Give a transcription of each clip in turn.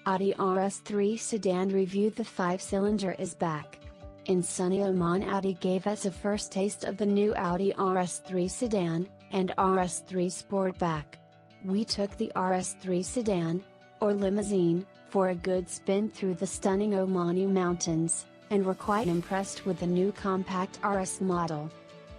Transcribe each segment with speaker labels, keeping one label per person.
Speaker 1: Audi RS3 Sedan review. The 5-cylinder is back. In sunny Oman, Audi gave us a first taste of the new Audi RS3 Sedan, and RS3 Sportback. We took the RS3 Sedan, or Limousine, for a good spin through the stunning Omani mountains, and were quite impressed with the new compact RS model.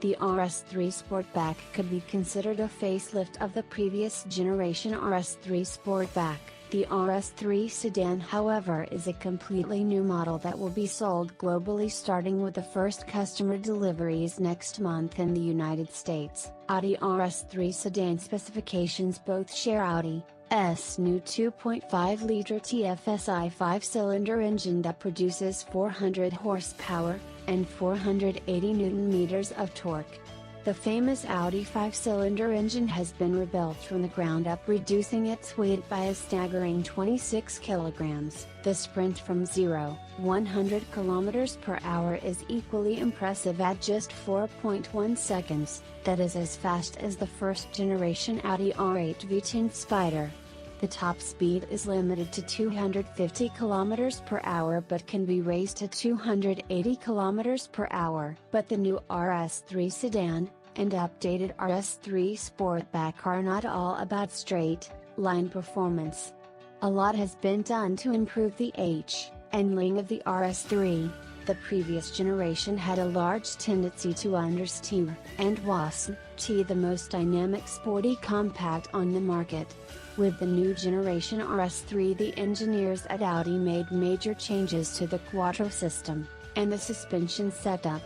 Speaker 1: The RS3 Sportback could be considered a facelift of the previous generation RS3 Sportback. The RS3 Sedan, however, is a completely new model that will be sold globally, starting with the first customer deliveries next month in the United States. Audi RS3 Sedan specifications both share Audi's new 2.5-liter TFSI 5-cylinder engine that produces 400 horsepower and 480 Nm of torque. The famous Audi 5-cylinder engine has been rebuilt from the ground up, reducing its weight by a staggering 26 kilograms. The sprint from 0-100 km per hour is equally impressive at just 4.1 seconds, that is as fast as the first-generation Audi R8 V10 Spyder. The top speed is limited to 250 km per hour but can be raised to 280 km per hour. But the new RS3 Sedan and updated RS3 Sportback are not all about straight-line performance. A lot has been done to improve the handling of the RS3. The previous generation had a large tendency to understeer, and wasn't the most dynamic sporty compact on the market. With the new generation RS3, the engineers at Audi made major changes to the Quattro system, and the suspension setup.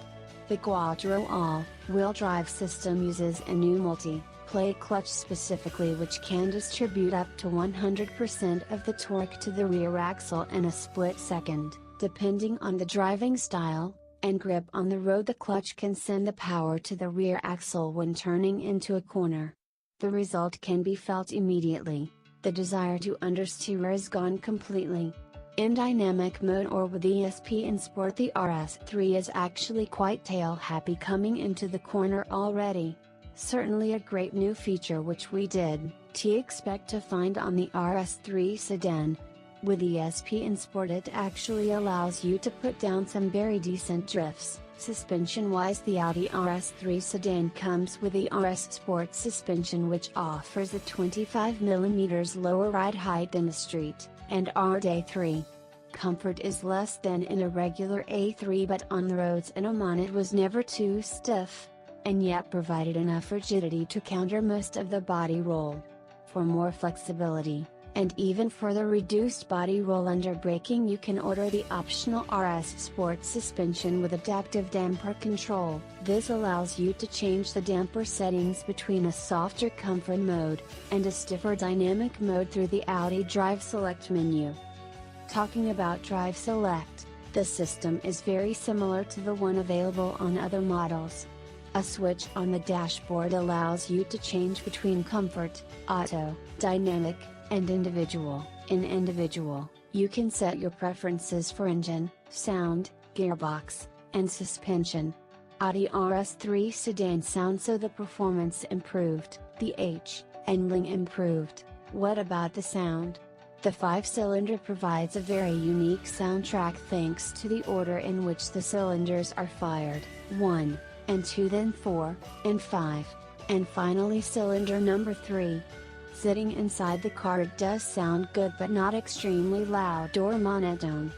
Speaker 1: The Quattro all-wheel drive system uses a new multi-plate clutch specifically, which can distribute up to 100% of the torque to the rear axle in a split second, depending on the driving style and grip on the road. The clutch can send the power to the rear axle when turning into a corner. The result can be felt immediately. The desire to understeer is gone completely. In dynamic mode or with ESP in Sport, the RS3 is actually quite tail-happy coming into the corner already. Certainly a great new feature which we did expect to find on the RS3 Sedan. With ESP in Sport, it actually allows you to put down some very decent drifts. Suspension-wise, the Audi RS3 Sedan comes with the RS Sport suspension, which offers a 25mm lower ride height than the street and A3. Comfort is less than in a regular A3, but on the roads in Oman it was never too stiff, and yet provided enough rigidity to counter most of the body roll. For more flexibility, and even further reduced body roll under braking, you can order the optional RS Sport suspension with adaptive damper control. This allows you to change the damper settings between a softer comfort mode and a stiffer dynamic mode through the Audi Drive Select menu. Talking about Drive Select, the system is very similar to the one available on other models. A switch on the dashboard allows you to change between comfort, auto, dynamic, and individual. In individual, you can set your preferences for engine, sound, gearbox, and suspension. Audi RS3 Sedan sound, so the performance improved, the handling improved. What about the sound? The 5-cylinder provides a very unique soundtrack thanks to the order in which the cylinders are fired, 1 and 2, then 4 and 5, and finally cylinder number 3. Sitting inside the car, it does sound good but not extremely loud or monotone.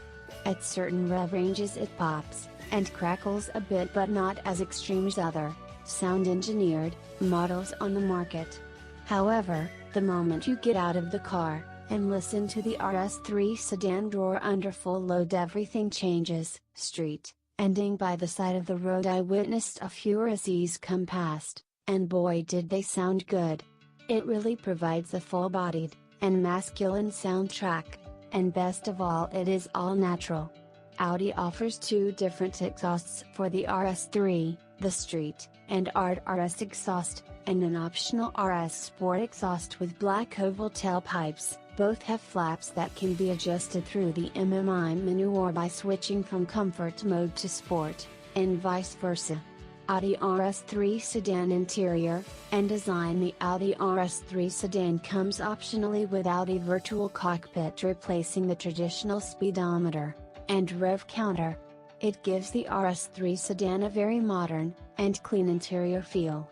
Speaker 1: At certain rev ranges it pops and crackles a bit, but not as extreme as other sound-engineered models on the market. However, the moment you get out of the car and listen to the RS3 Sedan roar under full load, everything changes. Street, ending by the side of the road, I witnessed a few RSs come past, and boy did they sound good. It really provides a full-bodied and masculine soundtrack, and best of all, it is all natural. Audi offers 2 different exhausts for the RS3, the Street and Art RS exhaust, and an optional RS Sport exhaust with black oval tailpipes. Both have flaps that can be adjusted through the MMI menu or by switching from comfort mode to sport, and vice versa. Audi RS3 Sedan interior and design. The Audi RS3 Sedan comes optionally with Audi Virtual Cockpit, replacing the traditional speedometer and rev counter. It gives the RS3 Sedan a very modern and clean interior feel.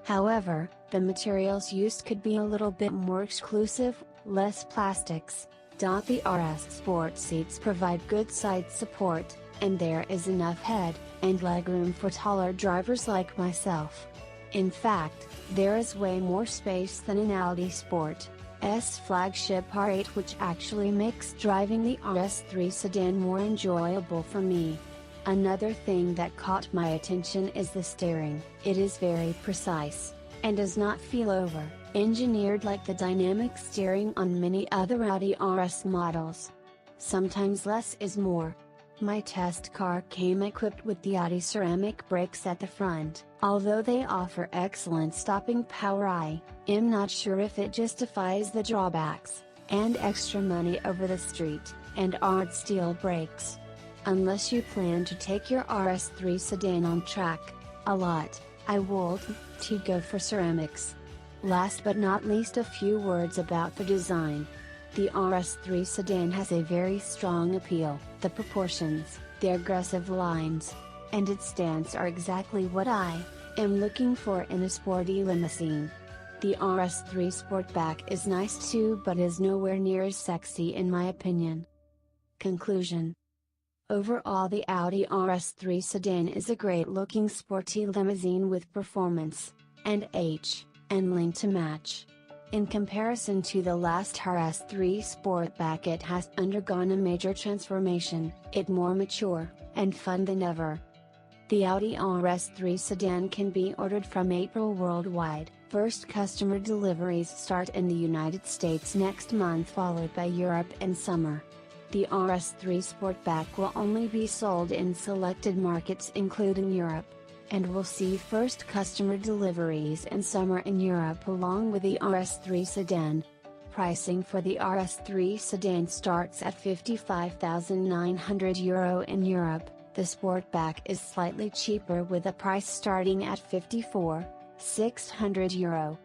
Speaker 1: However, the materials used could be a little bit more exclusive, less plastics. The RS Sport seats provide good side support, and there is enough head and legroom for taller drivers like myself. In fact, there is way more space than in Audi Sport's flagship R8, which actually makes driving the RS3 Sedan more enjoyable for me. Another thing that caught my attention is the steering. It is very precise, and does not feel over-engineered like the dynamic steering on many other Audi RS models. Sometimes less is more. My test car came equipped with the Audi ceramic brakes at the front. Although they offer excellent stopping power, I am not sure if it justifies the drawbacks and extra money over the street and hard steel brakes. Unless you plan to take your RS3 Sedan on track a lot, I would go for ceramics. Last but not least, a few words about the design. The RS3 Sedan has a very strong appeal. The proportions, the aggressive lines, and its stance are exactly what I am looking for in a sporty limousine. The RS3 Sportback is nice too, but is nowhere near as sexy in my opinion. Conclusion. Overall, the Audi RS3 Sedan is a great-looking sporty limousine with performance and length to match. In comparison to the last RS3 Sportback, it has undergone a major transformation. It's more mature and fun than ever. The Audi RS3 Sedan can be ordered from April worldwide. First customer deliveries start in the United States next month, followed by Europe in summer. The RS3 Sportback will only be sold in selected markets including Europe, and will see first customer deliveries in summer in Europe along with the RS3 Sedan. Pricing for the RS3 Sedan starts at €55,900 in Europe. The Sportback is slightly cheaper with a price starting at €54,600.